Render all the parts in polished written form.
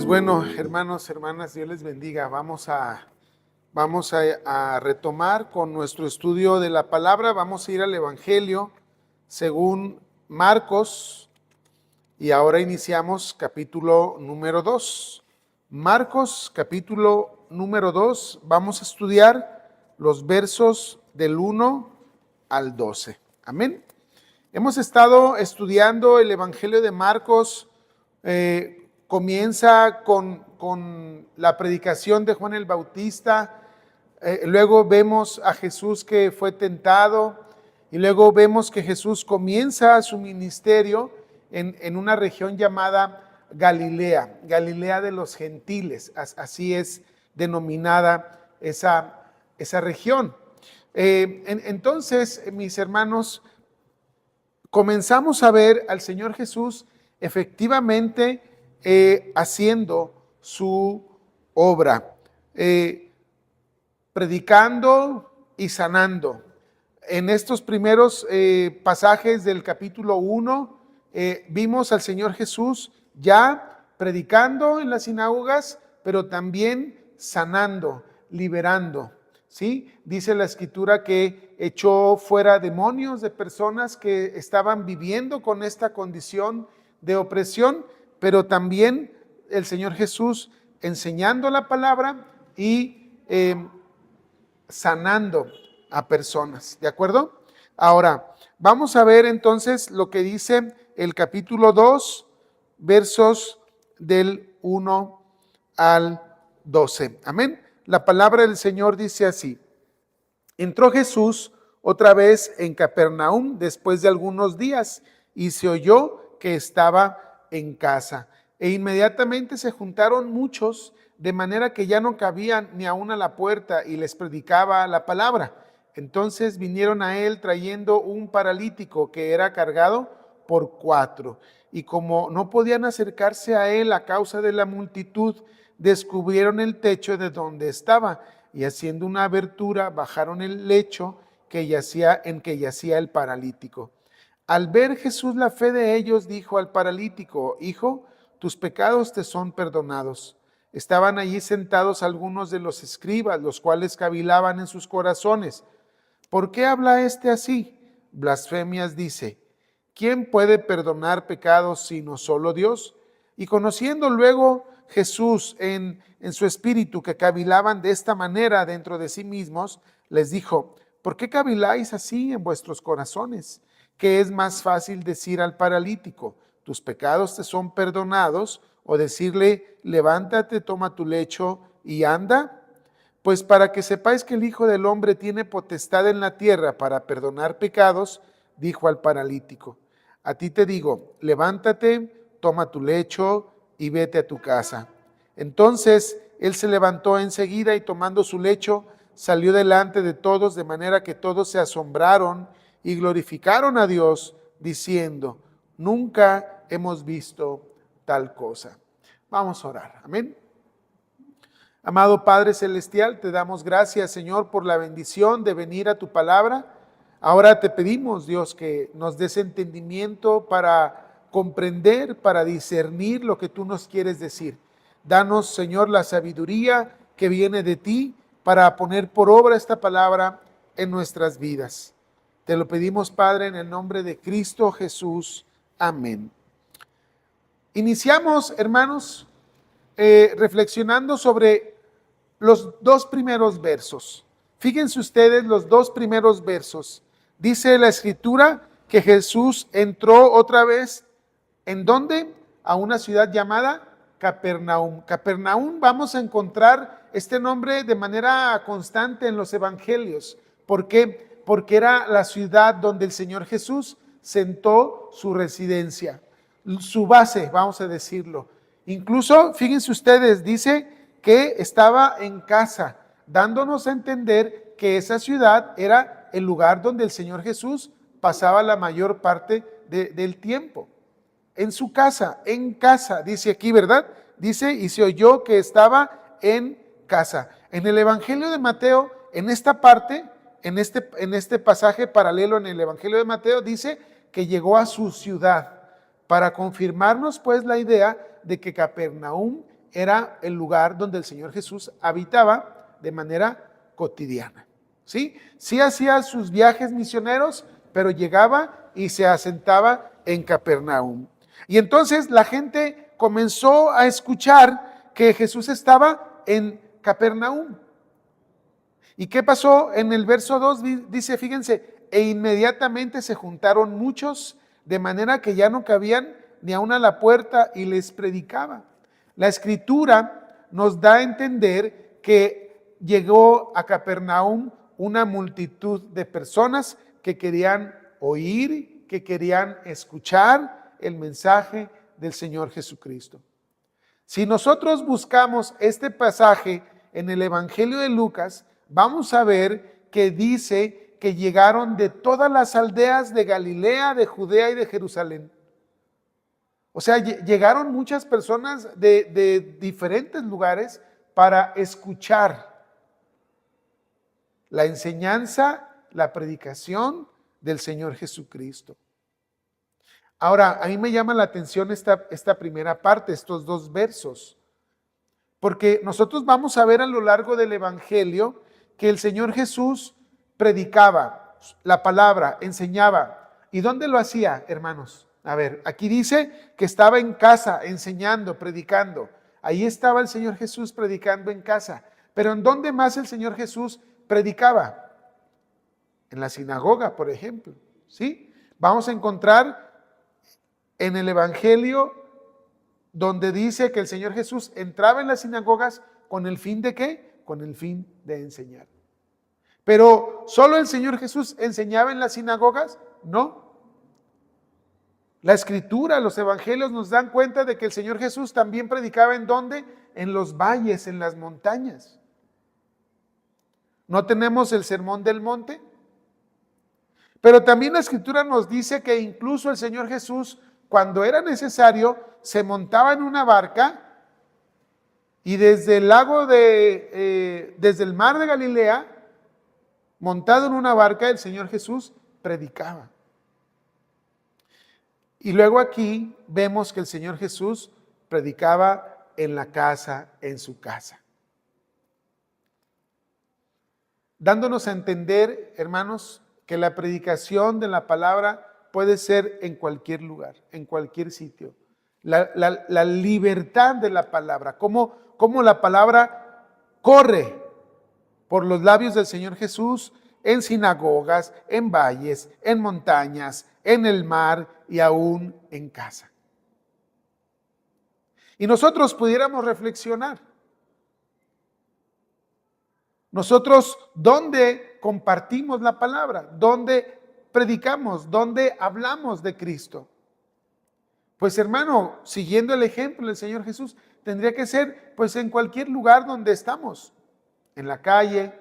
Pues bueno, hermanos, hermanas, Dios les bendiga. Vamos a retomar con nuestro estudio de la palabra. Vamos a ir al Evangelio según Marcos y ahora iniciamos capítulo número 2. Marcos, capítulo número 2. Vamos a estudiar los versos del 1 al 12. Amén. Hemos estado estudiando el Evangelio de Marcos. Comienza con la predicación de Juan el Bautista, luego vemos a Jesús que fue tentado y luego vemos que Jesús comienza su ministerio en una región llamada Galilea, Galilea de los gentiles, así es denominada esa región. Entonces, mis hermanos, comenzamos a ver al Señor Jesús efectivamente haciendo su obra, predicando y sanando. En estos primeros pasajes del capítulo 1 vimos al Señor Jesús ya predicando en las sinagogas, pero también sanando, liberando. ¿Sí? Dice la Escritura que echó fuera demonios de personas que estaban viviendo con esta condición de opresión, pero también el Señor Jesús enseñando la palabra y sanando a personas, ¿de acuerdo? Ahora, vamos a ver entonces lo que dice el capítulo 2, versos del 1 al 12. Amén. La palabra del Señor dice así: entró Jesús otra vez en Capernaum después de algunos días y se oyó que estaba en casa. E inmediatamente se juntaron muchos, de manera que ya no cabían ni aún a la puerta, y les predicaba la palabra. Entonces vinieron a él trayendo un paralítico que era cargado por 4. Y como no podían acercarse a él a causa de la multitud, descubrieron el techo de donde estaba, y haciendo una abertura bajaron el lecho en que yacía el paralítico. Al ver Jesús la fe de ellos, dijo al paralítico: hijo, tus pecados te son perdonados. Estaban allí sentados algunos de los escribas, los cuales cavilaban en sus corazones: ¿por qué habla este así? Blasfemias dice. ¿Quién puede perdonar pecados sino solo Dios? Y conociendo luego Jesús en su espíritu que cavilaban de esta manera dentro de sí mismos, les dijo: ¿por qué caviláis así en vuestros corazones? ¿Qué es más fácil decir al paralítico: tus pecados te son perdonados? O decirle: levántate, toma tu lecho y anda. Pues para que sepáis que el Hijo del Hombre tiene potestad en la tierra para perdonar pecados, dijo al paralítico: a ti te digo, levántate, toma tu lecho y vete a tu casa. Entonces él se levantó enseguida y tomando su lecho salió delante de todos, de manera que todos se asombraron y glorificaron a Dios, diciendo: nunca hemos visto tal cosa. Vamos a orar. Amén. Amado Padre Celestial, te damos gracias, Señor, por la bendición de venir a tu palabra. Ahora te pedimos, Dios, que nos des entendimiento para comprender, para discernir lo que tú nos quieres decir. Danos, Señor, la sabiduría que viene de ti para poner por obra esta palabra en nuestras vidas. Te lo pedimos, Padre, en el nombre de Cristo Jesús. Amén. Iniciamos, hermanos, reflexionando sobre los 2 primeros versos. Fíjense ustedes los 2 primeros versos. Dice la Escritura que Jesús entró otra vez, ¿en dónde? A una ciudad llamada Capernaum. Capernaum, vamos a encontrar este nombre de manera constante en los evangelios. ¿Por qué? Porque era la ciudad donde el Señor Jesús sentó su residencia, su base, vamos a decirlo. Incluso, fíjense ustedes, dice que estaba en casa, dándonos a entender que esa ciudad era el lugar donde el Señor Jesús pasaba la mayor parte del tiempo. En su casa, dice aquí, ¿verdad? Dice, y se oyó que estaba en casa. En el Evangelio de Mateo, en esta parte, en este pasaje paralelo en el Evangelio de Mateo, dice que llegó a su ciudad, para confirmarnos pues la idea de que Capernaum era el lugar donde el Señor Jesús habitaba de manera cotidiana. ¿Sí? Sí hacía sus viajes misioneros, pero llegaba y se asentaba en Capernaum. Y entonces la gente comenzó a escuchar que Jesús estaba en Capernaum. ¿Y qué pasó? En el verso 2 dice, fíjense, e inmediatamente se juntaron muchos, de manera que ya no cabían ni aun a la puerta, y les predicaba. La Escritura nos da a entender que llegó a Capernaum una multitud de personas que querían oír, que querían escuchar el mensaje del Señor Jesucristo. Si nosotros buscamos este pasaje en el Evangelio de Lucas, vamos a ver que dice que llegaron de todas las aldeas de Galilea, de Judea y de Jerusalén. O sea, llegaron muchas personas de diferentes lugares para escuchar la enseñanza, la predicación del Señor Jesucristo. Ahora, a mí me llama la atención esta primera parte, estos dos versos, porque nosotros vamos a ver a lo largo del Evangelio que el Señor Jesús predicaba la palabra, enseñaba. ¿Y dónde lo hacía, hermanos? A ver, aquí dice que estaba en casa enseñando, predicando. Ahí estaba el Señor Jesús predicando en casa. Pero ¿en dónde más el Señor Jesús predicaba? En la sinagoga, por ejemplo. ¿Sí? Vamos a encontrar en el Evangelio donde dice que el Señor Jesús entraba en las sinagogas con el fin de ¿qué? Con el fin de enseñar. Pero ¿solo el Señor Jesús enseñaba en las sinagogas? No. La Escritura, los Evangelios nos dan cuenta de que el Señor Jesús también predicaba ¿en dónde? En los valles, en las montañas. ¿No tenemos el Sermón del Monte? Pero también la Escritura nos dice que incluso el Señor Jesús, cuando era necesario, se montaba en una barca y desde el desde el mar de Galilea, montado en una barca, el Señor Jesús predicaba. Y luego aquí vemos que el Señor Jesús predicaba en la casa, en su casa. Dándonos a entender, hermanos, que la predicación de la palabra puede ser en cualquier lugar, en cualquier sitio. La libertad de la palabra, cómo la palabra corre por los labios del Señor Jesús en sinagogas, en valles, en montañas, en el mar y aún en casa. Y nosotros pudiéramos reflexionar. Nosotros, ¿dónde compartimos la palabra? ¿Dónde predicamos? ¿Dónde hablamos de Cristo? Pues hermano, siguiendo el ejemplo del Señor Jesús, tendría que ser pues en cualquier lugar donde estamos. En la calle,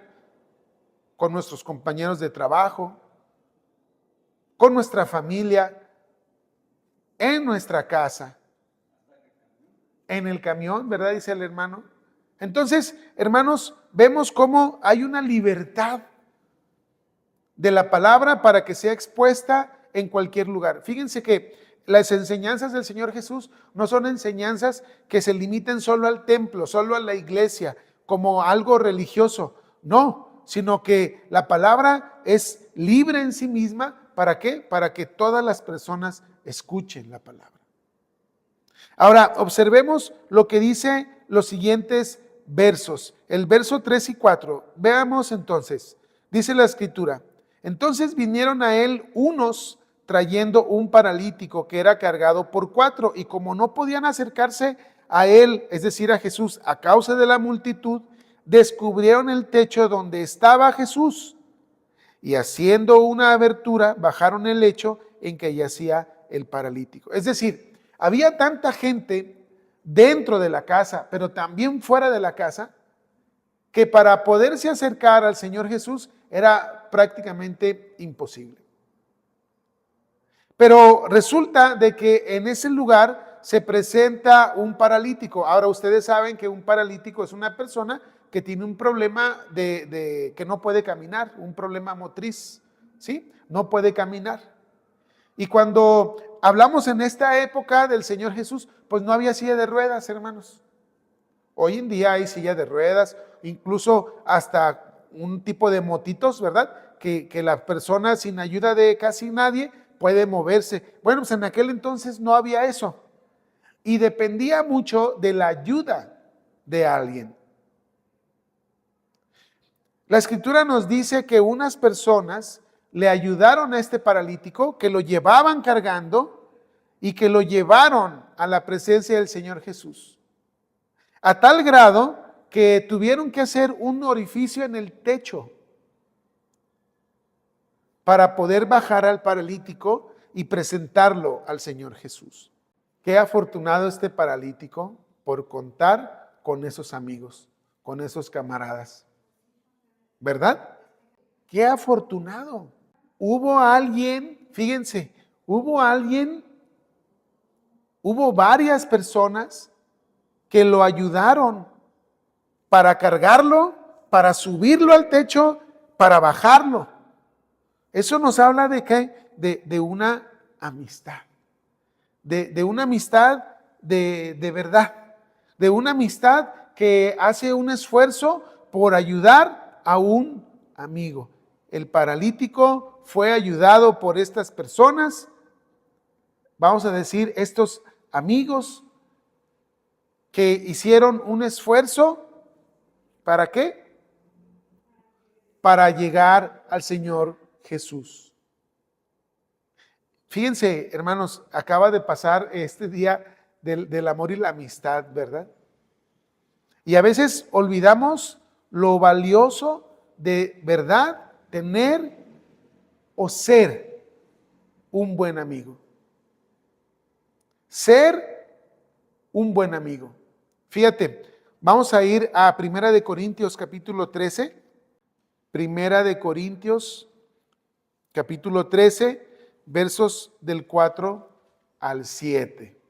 con nuestros compañeros de trabajo, con nuestra familia, en nuestra casa, en el camión, ¿verdad? Dice el hermano. Entonces, hermanos, vemos cómo hay una libertad de la palabra para que sea expuesta en cualquier lugar. Fíjense que las enseñanzas del Señor Jesús no son enseñanzas que se limiten solo al templo, solo a la iglesia, como algo religioso. No, sino que la palabra es libre en sí misma. ¿Para qué? Para que todas las personas escuchen la palabra. Ahora, observemos lo que dice los siguientes versos, el verso 3 y 4. Veamos entonces, dice la Escritura: entonces vinieron a él unos trayendo un paralítico que era cargado por 4, y como no podían acercarse a él, es decir, a Jesús, a causa de la multitud, descubrieron el techo donde estaba Jesús, y haciendo una abertura, bajaron el lecho en que yacía el paralítico. Es decir, había tanta gente dentro de la casa, pero también fuera de la casa, que para poderse acercar al Señor Jesús era prácticamente imposible. Pero resulta de que en ese lugar se presenta un paralítico. Ahora ustedes saben que un paralítico es una persona que tiene un problema que no puede caminar, un problema motriz, ¿sí? No puede caminar. Y cuando hablamos en esta época del Señor Jesús, pues no había silla de ruedas, hermanos. Hoy en día hay silla de ruedas, incluso hasta un tipo de motitos, ¿verdad? Que la persona sin ayuda de casi nadie puede moverse. Bueno, pues en aquel entonces no había eso. Y dependía mucho de la ayuda de alguien. La escritura nos dice que unas personas le ayudaron a este paralítico, que lo llevaban cargando y que lo llevaron a la presencia del Señor Jesús. A tal grado que tuvieron que hacer un orificio en el techo para poder bajar al paralítico y presentarlo al Señor Jesús. Qué afortunado este paralítico por contar con esos amigos, con esos camaradas. ¿Verdad? Qué afortunado. Hubo alguien, fíjense, hubo varias personas que lo ayudaron para cargarlo, para subirlo al techo, para bajarlo. Eso nos habla de qué? De una amistad. De una amistad de verdad. De una amistad que hace un esfuerzo por ayudar a un amigo. El paralítico fue ayudado por estas personas, vamos a decir, estos amigos que hicieron un esfuerzo, ¿para qué? Para llegar al Señor Jesús. Fíjense, hermanos, acaba de pasar este día del amor y la amistad, ¿verdad? Y a veces olvidamos lo valioso de verdad tener o ser un buen amigo. Ser un buen amigo. Fíjate, vamos a ir a 1 Corintios capítulo 13. 1 Corintios capítulo 13, versos del 4 al 7.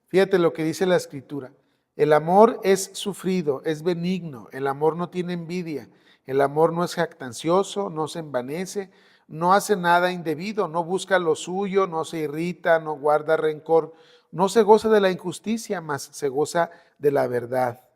Fíjate lo que dice la escritura. El amor es sufrido, es benigno, el amor no tiene envidia, el amor no es jactancioso, no se envanece, no hace nada indebido, no busca lo suyo, no se irrita, no guarda rencor, no se goza de la injusticia, mas se goza de la verdad.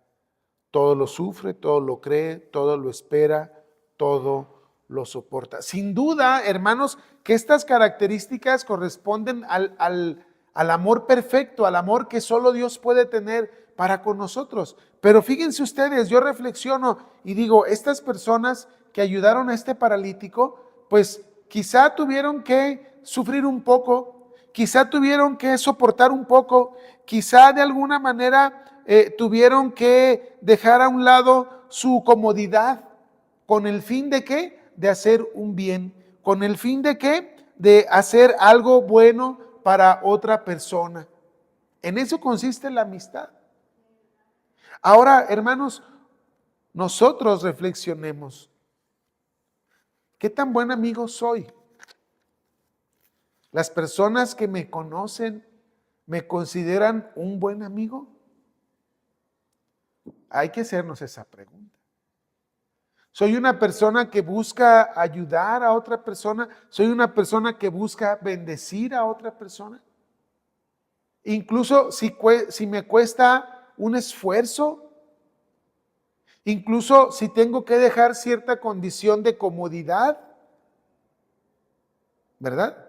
Todo lo sufre, todo lo cree, todo lo espera, todo lo soporta. Sin duda, hermanos, que estas características corresponden al amor perfecto, al amor que solo Dios puede tener para con nosotros. Pero fíjense ustedes, yo reflexiono y digo, estas personas que ayudaron a este paralítico, pues quizá tuvieron que sufrir un poco, quizá tuvieron que soportar un poco, quizá de alguna manera tuvieron que dejar a un lado su comodidad. ¿Con el fin de qué? De hacer un bien. ¿Con el fin de qué? De hacer algo bueno para otra persona. En eso consiste la amistad. Ahora, hermanos, nosotros reflexionemos. ¿Qué tan buen amigo soy? ¿Las personas que me conocen me consideran un buen amigo? Hay que hacernos esa pregunta. ¿Soy una persona que busca ayudar a otra persona? ¿Soy una persona que busca bendecir a otra persona? Incluso si me cuesta un esfuerzo, incluso si tengo que dejar cierta condición de comodidad, ¿verdad?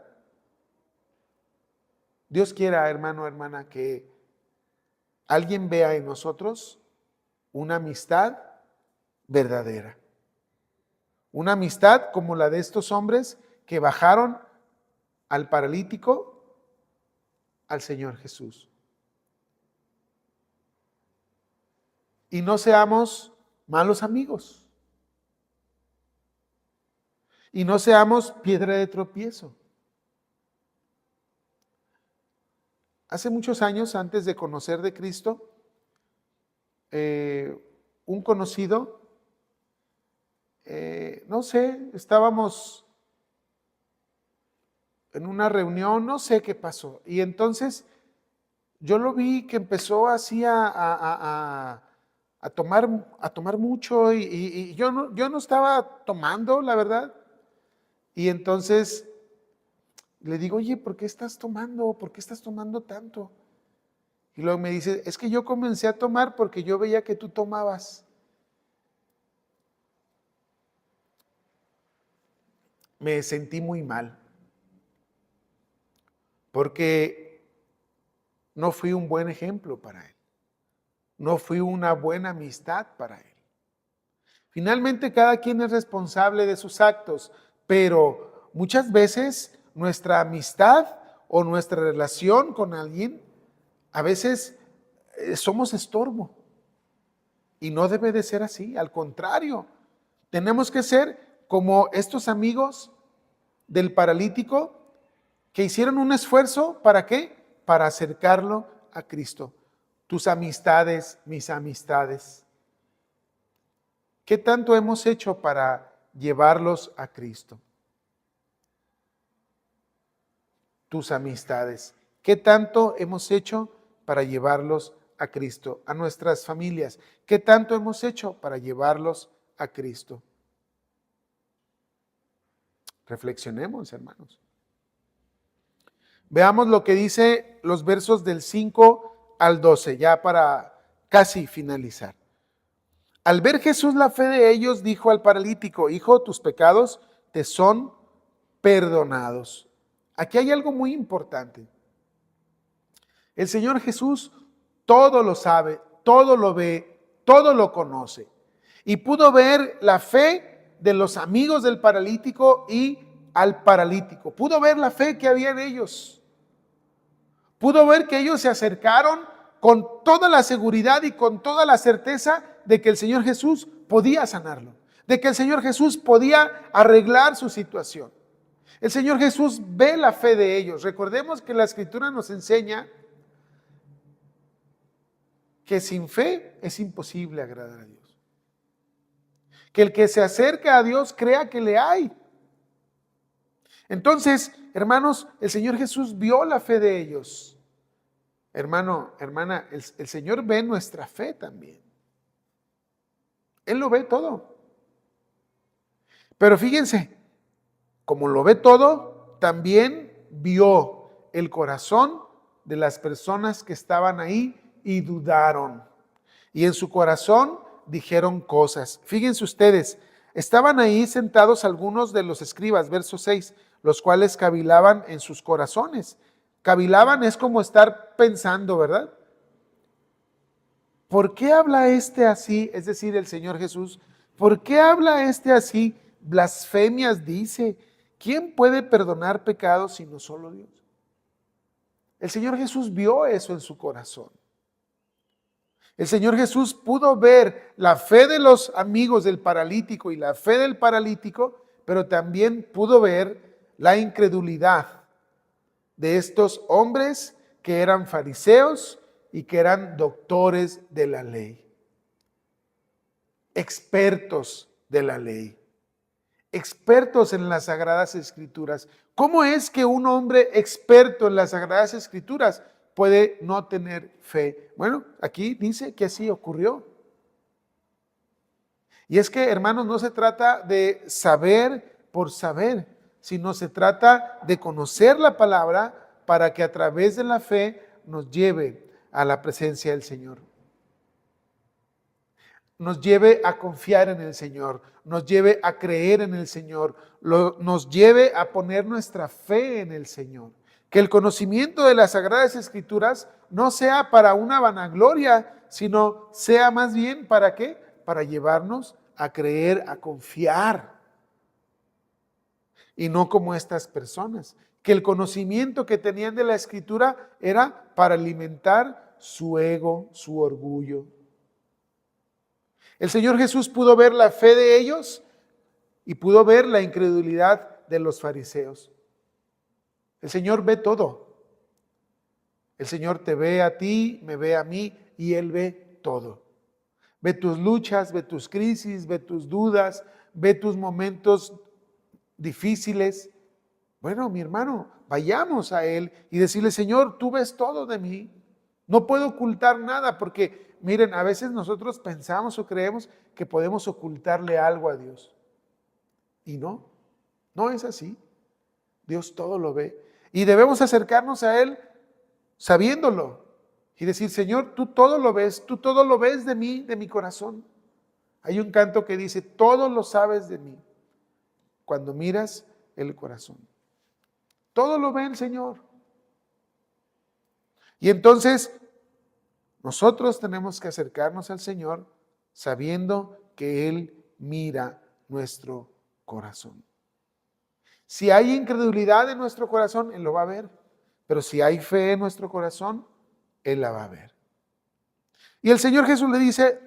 Dios quiera, hermano, hermana, que alguien vea en nosotros una amistad verdadera. Una amistad como la de estos hombres que bajaron al paralítico al Señor Jesús. Y no seamos malos amigos. Y no seamos piedra de tropiezo. Hace muchos años, antes de conocer de Cristo, un conocido, no sé, estábamos en una reunión, no sé qué pasó. Y entonces yo lo vi que empezó así a tomar mucho y yo no estaba tomando, la verdad. Y entonces le digo, oye, ¿por qué estás tomando? ¿Por qué estás tomando tanto? Y luego me dice, es que yo comencé a tomar porque yo veía que tú tomabas. Me sentí muy mal, porque no fui un buen ejemplo para él. No fui una buena amistad para él. Finalmente, cada quien es responsable de sus actos, pero muchas veces nuestra amistad o nuestra relación con alguien, a veces somos estorbo. Y no debe de ser así, al contrario. Tenemos que ser como estos amigos del paralítico que hicieron un esfuerzo, ¿para qué? Para acercarlo a Cristo. Tus amistades, mis amistades. ¿Qué tanto hemos hecho para llevarlos a Cristo? Tus amistades. ¿Qué tanto hemos hecho para llevarlos a Cristo? A nuestras familias. ¿Qué tanto hemos hecho para llevarlos a Cristo? Reflexionemos, hermanos. Veamos lo que dice los versos del 5 al 12, ya para casi finalizar. Al ver Jesús la fe de ellos, dijo al paralítico, hijo, tus pecados te son perdonados. Aquí hay algo muy importante. El Señor Jesús todo lo sabe, todo lo ve, todo lo conoce. Y pudo ver la fe de los amigos del paralítico y al paralítico. Pudo ver la fe que había en ellos. Pudo ver que ellos se acercaron con toda la seguridad y con toda la certeza de que el Señor Jesús podía sanarlo, de que el Señor Jesús podía arreglar su situación. El Señor Jesús ve la fe de ellos. Recordemos que la Escritura nos enseña que sin fe es imposible agradar a Dios. Que el que se acerca a Dios crea que le hay. Entonces, hermanos, el Señor Jesús vio la fe de ellos. Hermano, hermana, el Señor ve nuestra fe también. Él lo ve todo. Pero fíjense, como lo ve todo, también vio el corazón de las personas que estaban ahí y dudaron. Y en su corazón dijeron cosas. Fíjense ustedes, estaban ahí sentados algunos de los escribas, verso 6, los cuales cavilaban en sus corazones. Cavilaban es como estar pensando, ¿verdad? ¿Por qué habla este así? Es decir, el Señor Jesús. ¿Por qué habla este así? Blasfemias dice. ¿Quién puede perdonar pecados sino solo Dios? El Señor Jesús vio eso en su corazón. El Señor Jesús pudo ver la fe de los amigos del paralítico y la fe del paralítico, pero también pudo ver la incredulidad de estos hombres que eran fariseos y que eran doctores de la ley, expertos de la ley, expertos en las Sagradas Escrituras. ¿Cómo es que un hombre experto en las Sagradas Escrituras puede no tener fe? Bueno, aquí dice que así ocurrió. Y es que, hermanos, no se trata de saber por saber, sino se trata de conocer la palabra para que a través de la fe nos lleve a la presencia del Señor. Nos lleve a confiar en el Señor, nos lleve a creer en el Señor, nos lleve a poner nuestra fe en el Señor. Que el conocimiento de las Sagradas Escrituras no sea para una vanagloria, sino sea más bien ¿para qué? Para llevarnos a creer, a confiar. Y no como estas personas, que el conocimiento que tenían de la Escritura era para alimentar su ego, su orgullo. El Señor Jesús pudo ver la fe de ellos y pudo ver la incredulidad de los fariseos. El Señor ve todo. El Señor te ve a ti, me ve a mí y Él ve todo. Ve tus luchas, ve tus crisis, ve tus dudas, ve tus momentos difíciles. Bueno, mi hermano, vayamos a Él y decirle, Señor, tú ves todo de mí. No puedo ocultar nada porque, miren, a veces nosotros pensamos o creemos que podemos ocultarle algo a Dios. Y no, no es así. Dios todo lo ve. Y debemos acercarnos a Él sabiéndolo y decir, Señor, tú todo lo ves de mí, de mi corazón. Hay un canto que dice, todo lo sabes de mí cuando miras el corazón. Todo lo ve el Señor. Y entonces nosotros tenemos que acercarnos al Señor sabiendo que Él mira nuestro corazón. Si hay incredulidad en nuestro corazón, Él lo va a ver. Pero si hay fe en nuestro corazón, Él la va a ver. Y el Señor Jesús le dice,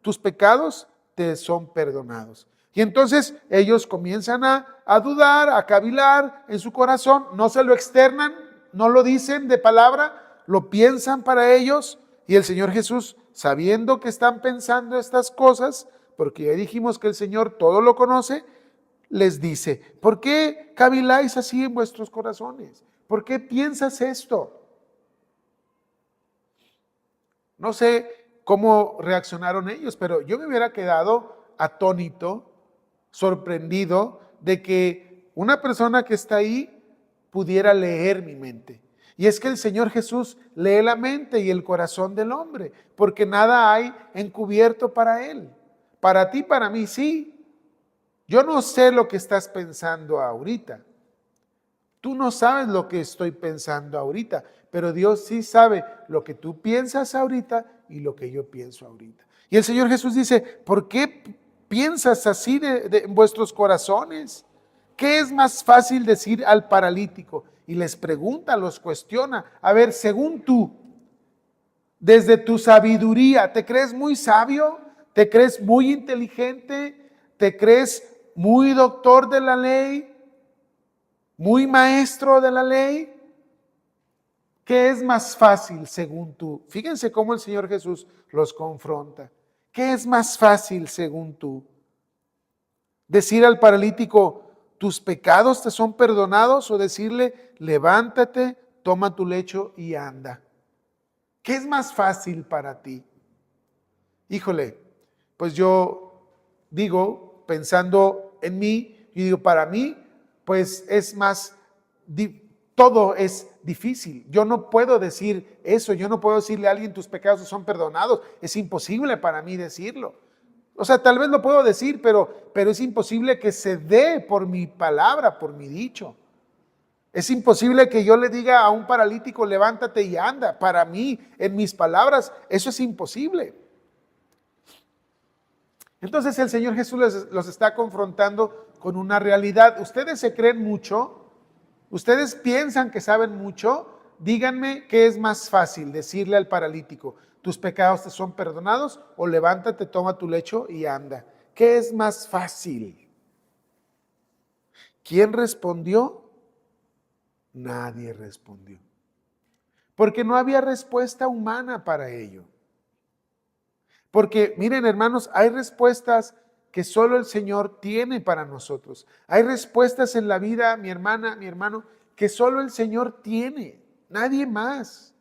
tus pecados te son perdonados. Y entonces ellos comienzan a dudar, a cavilar en su corazón, no se lo externan, no lo dicen de palabra, lo piensan para ellos. Y el Señor Jesús, sabiendo que están pensando estas cosas, porque ya dijimos que el Señor todo lo conoce, les dice, ¿por qué caviláis así en vuestros corazones? ¿Por qué piensas esto? No sé cómo reaccionaron ellos, pero yo me hubiera quedado atónito, sorprendido de que una persona que está ahí pudiera leer mi mente. Y es que el Señor Jesús lee la mente y el corazón del hombre, porque nada hay encubierto para Él. Para ti, para mí, sí. Yo no sé lo que estás pensando ahorita. Tú no sabes lo que estoy pensando ahorita, pero Dios sí sabe lo que tú piensas ahorita y lo que yo pienso ahorita. Y el Señor Jesús dice, ¿por qué piensas así en vuestros corazones? ¿Qué es más fácil decir al paralítico? Y les pregunta, los cuestiona. A ver, según tú, desde tu sabiduría, ¿te crees muy sabio? ¿Te crees muy inteligente? ¿Te crees muy doctor de la ley? ¿Muy maestro de la ley? ¿Qué es más fácil según tú? Fíjense cómo el Señor Jesús los confronta. ¿Qué es más fácil según tú? Decir al paralítico, tus pecados te son perdonados, o decirle, levántate, toma tu lecho y anda. ¿Qué es más fácil para ti? Híjole, pues yo digo, pensando en mí, yo digo, para mí, pues es más, todo es difícil. Yo no puedo decir eso, yo no puedo decirle a alguien, tus pecados son perdonados. Es imposible para mí decirlo. O sea, tal vez lo puedo decir, pero es imposible que se dé por mi palabra, por mi dicho. Es imposible que yo le diga a un paralítico, levántate y anda. Para mí, en mis palabras, eso es imposible. Entonces el Señor Jesús los está confrontando con una realidad. Ustedes se creen mucho, ustedes piensan que saben mucho. Díganme qué es más fácil decirle al paralítico, tus pecados te son perdonados, o levántate, toma tu lecho y anda. ¿Qué es más fácil? ¿Quién respondió? Nadie respondió. Porque no había respuesta humana para ello. Porque miren, hermanos, hay respuestas que solo el Señor tiene para nosotros. Hay respuestas en la vida, mi hermana, mi hermano, que solo el Señor tiene, nadie más.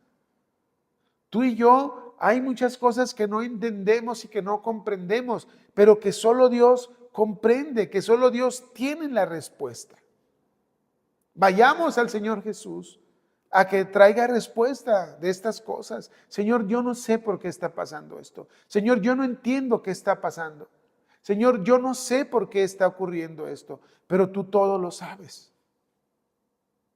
Tú y yo, hay muchas cosas que no entendemos y que no comprendemos, pero que solo Dios comprende, que solo Dios tiene la respuesta. Vayamos al Señor Jesús a que traiga respuesta de estas cosas. Señor, yo no sé por qué está pasando esto. Señor, yo no entiendo qué está pasando. Señor, yo no sé por qué está ocurriendo esto, pero tú todo lo sabes.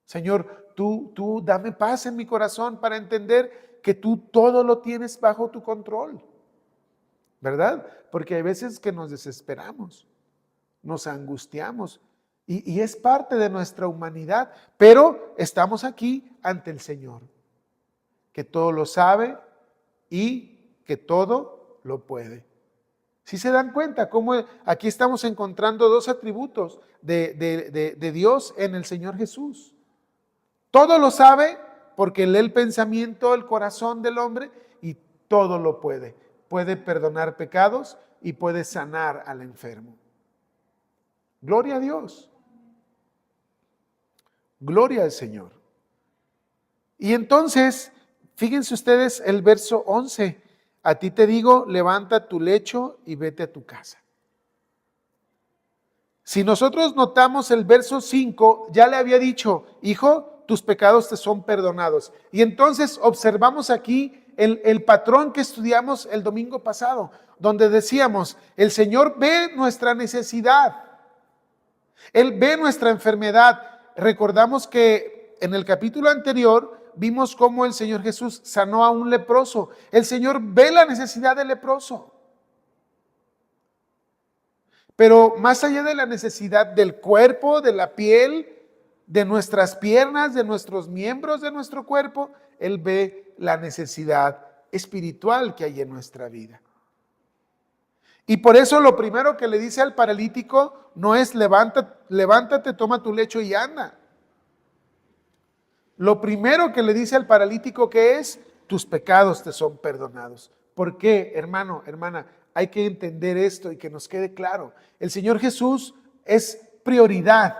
Señor, tú dame paz en mi corazón para entender que tú todo lo tienes bajo tu control. ¿Verdad? Porque hay veces que nos desesperamos, nos angustiamos y es parte de nuestra humanidad, pero estamos aquí ante el Señor, que todo lo sabe y que todo lo puede. ¿Sí se dan cuenta cómo aquí estamos encontrando dos atributos de Dios en el Señor Jesús? Todo lo sabe porque lee el pensamiento, el corazón del hombre, y todo lo puede. Puede perdonar pecados y puede sanar al enfermo. Gloria a Dios. Gloria al Señor. Y entonces, fíjense ustedes el verso 11. A ti te digo, levanta tu lecho y vete a tu casa. Si nosotros notamos el verso 5, ya le había dicho, hijo, tus pecados te son perdonados. Y entonces observamos aquí el patrón que estudiamos el domingo pasado, donde decíamos, el Señor ve nuestra necesidad, Él ve nuestra enfermedad. Recordamos que en el capítulo anterior vimos cómo el Señor Jesús sanó a un leproso. El Señor ve la necesidad del leproso. Pero más allá de la necesidad del cuerpo, de la piel, de nuestras piernas, de nuestros miembros de nuestro cuerpo, Él ve la necesidad espiritual que hay en nuestra vida. Y por eso lo primero que le dice al paralítico no es levántate, toma tu lecho y anda. Lo primero que le dice al paralítico que es, tus pecados te son perdonados. ¿Por qué, hermano, hermana? Hay que entender esto y que nos quede claro. El Señor Jesús es prioridad.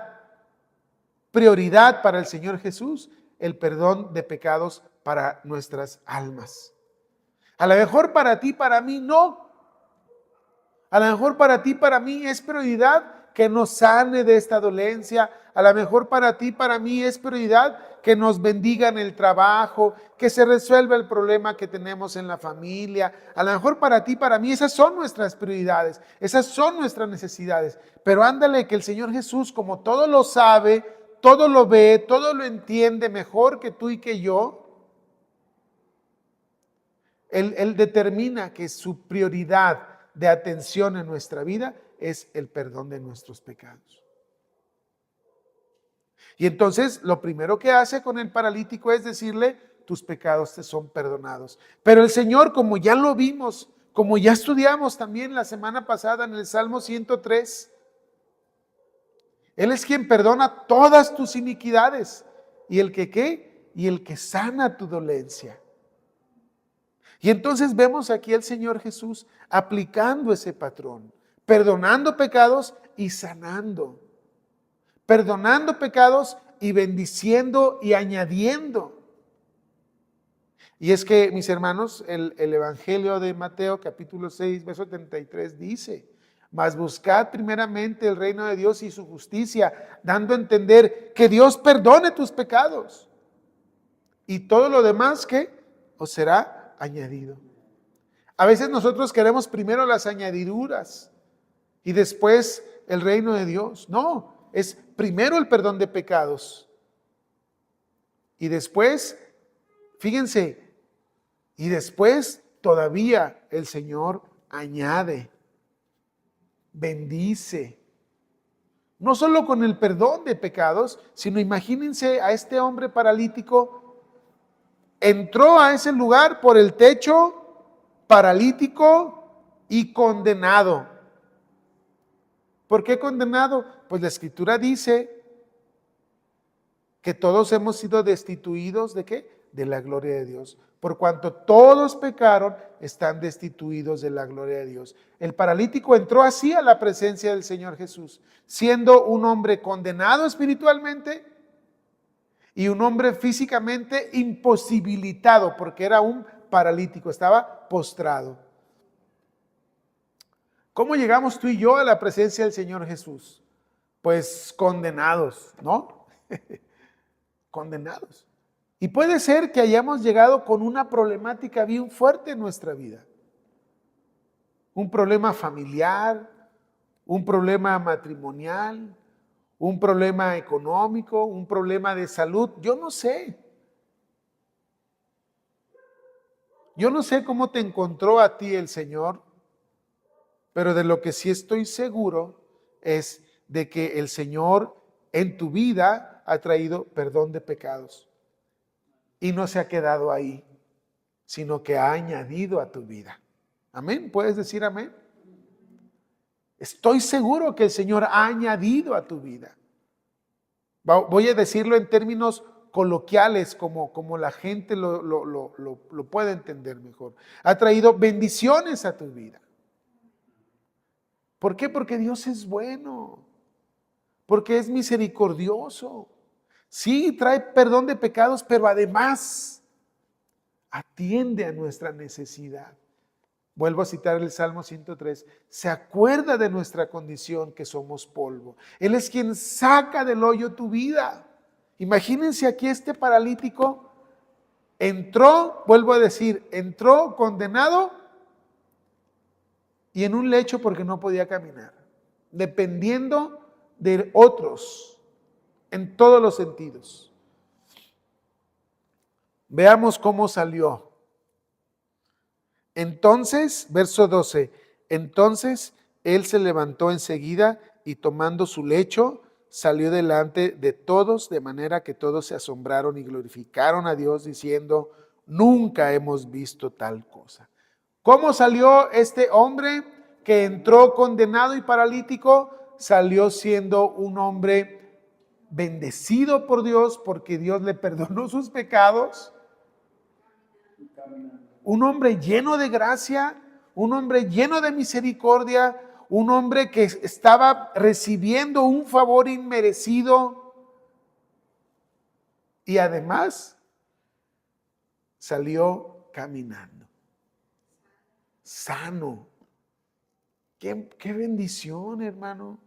Prioridad para el Señor Jesús, el perdón de pecados para nuestras almas. A lo mejor para ti, para mí no. A lo mejor para ti, para mí es prioridad que nos sane de esta dolencia. A lo mejor para ti, para mí es prioridad que nos bendiga en el trabajo, que se resuelva el problema que tenemos en la familia. A lo mejor para ti, para mí, esas son nuestras prioridades, esas son nuestras necesidades. Pero ándale que el Señor Jesús, como todo lo sabe, todo lo ve, todo lo entiende mejor que tú y que yo, Él determina que su prioridad de atención en nuestra vida es el perdón de nuestros pecados. Y entonces lo primero que hace con el paralítico es decirle, tus pecados te son perdonados. Pero el Señor, como ya lo vimos, como ya estudiamos también la semana pasada en el Salmo 103, Él es quien perdona todas tus iniquidades. ¿Y el que qué? Y el que sana tu dolencia. Y entonces vemos aquí al Señor Jesús aplicando ese patrón, perdonando pecados y sanando. Perdonando pecados y bendiciendo y añadiendo. Y es que, mis hermanos, el Evangelio de Mateo capítulo 6, verso 33 dice, mas buscad primeramente el reino de Dios y su justicia, dando a entender que Dios perdone tus pecados. Y todo lo demás que os será añadido. A veces nosotros queremos primero las añadiduras y después el reino de Dios. No, es primero el perdón de pecados. Y después, fíjense, y después todavía el Señor añade, bendice. No solo con el perdón de pecados, sino imagínense a este hombre paralítico. Entró a ese lugar por el techo, paralítico y condenado. ¿Por qué condenado? Pues la Escritura dice que todos hemos sido destituidos ¿de qué? De la gloria de Dios. Por cuanto todos pecaron, están destituidos de la gloria de Dios. El paralítico entró así a la presencia del Señor Jesús, siendo un hombre condenado espiritualmente y un hombre físicamente imposibilitado, porque era un paralítico, estaba postrado. ¿Cómo llegamos tú y yo a la presencia del Señor Jesús? Pues condenados, ¿no? Condenados. Y puede ser que hayamos llegado con una problemática bien fuerte en nuestra vida. Un problema familiar, un problema matrimonial, un problema económico, un problema de salud, yo no sé. Yo no sé cómo te encontró a ti el Señor, pero de lo que sí estoy seguro es de que el Señor en tu vida ha traído perdón de pecados. Y no se ha quedado ahí, sino que ha añadido a tu vida. Amén. ¿Puedes decir amén? Estoy seguro que el Señor ha añadido a tu vida. Voy a decirlo en términos coloquiales, como la gente lo puede entender mejor. Ha traído bendiciones a tu vida. ¿Por qué? Porque Dios es bueno. Porque es misericordioso. Sí, trae perdón de pecados, pero además atiende a nuestra necesidad. Vuelvo a citar el Salmo 103. Se acuerda de nuestra condición que somos polvo. Él es quien saca del hoyo tu vida. Imagínense aquí este paralítico Entró, vuelvo a decir, entró condenado y en un lecho porque no podía caminar, dependiendo de otros en todos los sentidos. Veamos cómo salió. Entonces, verso 12, entonces él se levantó enseguida y tomando su lecho, salió delante de todos, de manera que todos se asombraron y glorificaron a Dios diciendo, nunca hemos visto tal cosa. ¿Cómo salió este hombre que entró condenado y paralítico? Salió siendo un hombre bendecido por Dios porque Dios le perdonó sus pecados. Un hombre lleno de gracia, un hombre lleno de misericordia, un hombre que estaba recibiendo un favor inmerecido y además salió caminando, sano. Qué bendición, hermano.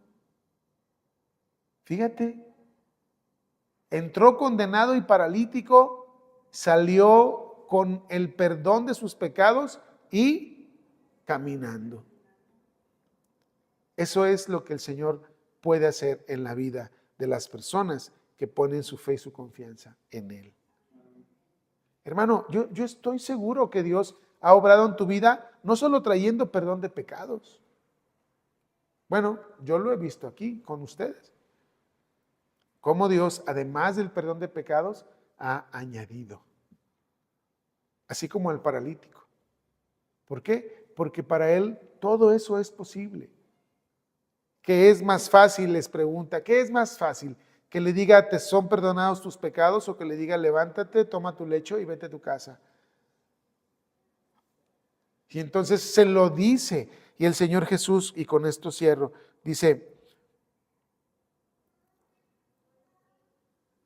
Fíjate, entró condenado y paralítico, salió con el perdón de sus pecados y caminando. Eso es lo que el Señor puede hacer en la vida de las personas que ponen su fe y su confianza en Él. Hermano, yo estoy seguro que Dios ha obrado en tu vida no solo trayendo perdón de pecados. Bueno, yo lo he visto aquí con ustedes. Cómo Dios, además del perdón de pecados, ha añadido. Así como el paralítico. ¿Por qué? Porque para Él todo eso es posible. ¿Qué es más fácil? Les pregunta, ¿qué es más fácil? ¿Que le diga, te son perdonados tus pecados? ¿O que le diga, levántate, toma tu lecho y vete a tu casa? Y entonces se lo dice. Y el Señor Jesús, y con esto cierro, dice,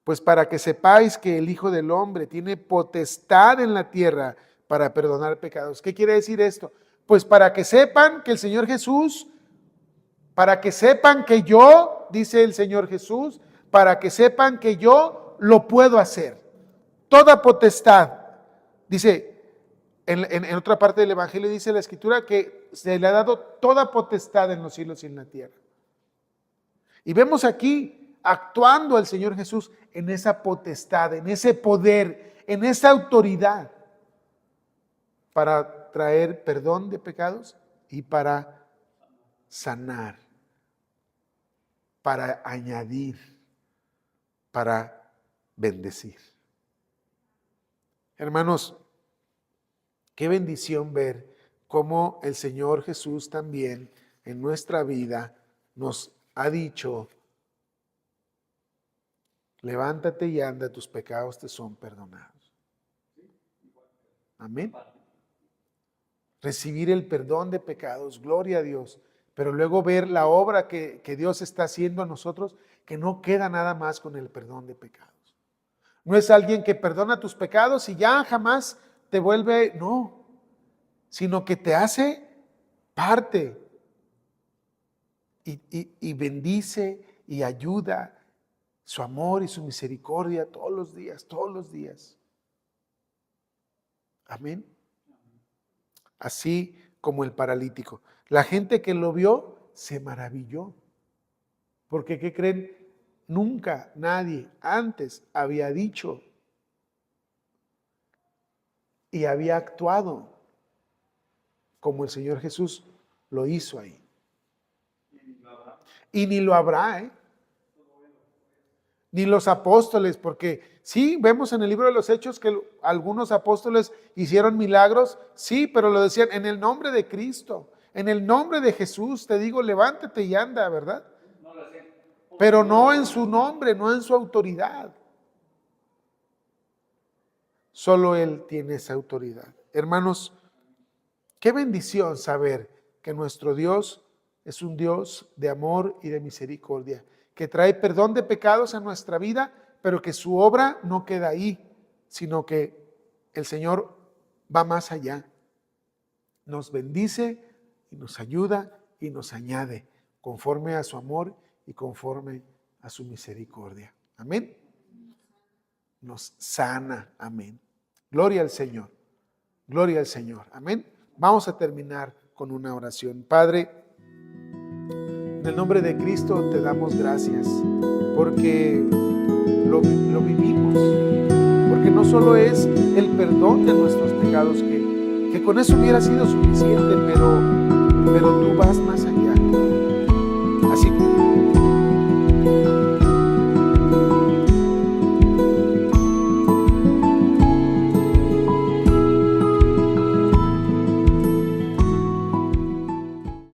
pues para que sepáis que el Hijo del Hombre tiene potestad en la tierra para perdonar pecados. ¿Qué quiere decir esto? Pues para que sepan que el Señor Jesús, para que sepan que yo, dice el Señor Jesús, para que sepan que yo lo puedo hacer. Toda potestad. Dice, en otra parte del Evangelio dice la Escritura que se le ha dado toda potestad en los cielos y en la tierra. Y vemos aquí actuando el Señor Jesús en esa potestad, en ese poder, en esa autoridad para traer perdón de pecados y para sanar, para añadir, para bendecir. Hermanos, qué bendición ver cómo el Señor Jesús también en nuestra vida nos ha dicho, levántate y anda, tus pecados te son perdonados. Amén. Recibir el perdón de pecados, gloria a Dios, pero luego ver la obra que Dios está haciendo a nosotros, que no queda nada más con el perdón de pecados. No es alguien que perdona tus pecados y ya jamás te vuelve, no, sino que te hace parte y bendice y ayuda su amor y su misericordia todos los días, todos los días. Amén. Así como el paralítico. La gente que lo vio se maravilló. Porque, ¿qué creen? Nunca nadie antes había dicho y había actuado como el Señor Jesús lo hizo ahí. Y ni lo habrá, ni los apóstoles, porque sí, vemos en el libro de los Hechos que algunos apóstoles hicieron milagros, sí, pero lo decían en el nombre de Cristo, en el nombre de Jesús, te digo, levántate y anda, ¿verdad? Pero no en su nombre, no en su autoridad. Solo Él tiene esa autoridad. Hermanos, qué bendición saber que nuestro Dios es un Dios de amor y de misericordia, que trae perdón de pecados a nuestra vida, pero que su obra no queda ahí, sino que el Señor va más allá. Nos bendice y nos ayuda y nos añade conforme a su amor y conforme a su misericordia. Amén. Nos sana. Amén. Gloria al Señor. Gloria al Señor. Amén. Vamos a terminar con una oración. Padre, en el nombre de Cristo te damos gracias porque lo vivimos. Porque no solo es el perdón de nuestros pecados, que con eso hubiera sido suficiente, pero tú vas más allá.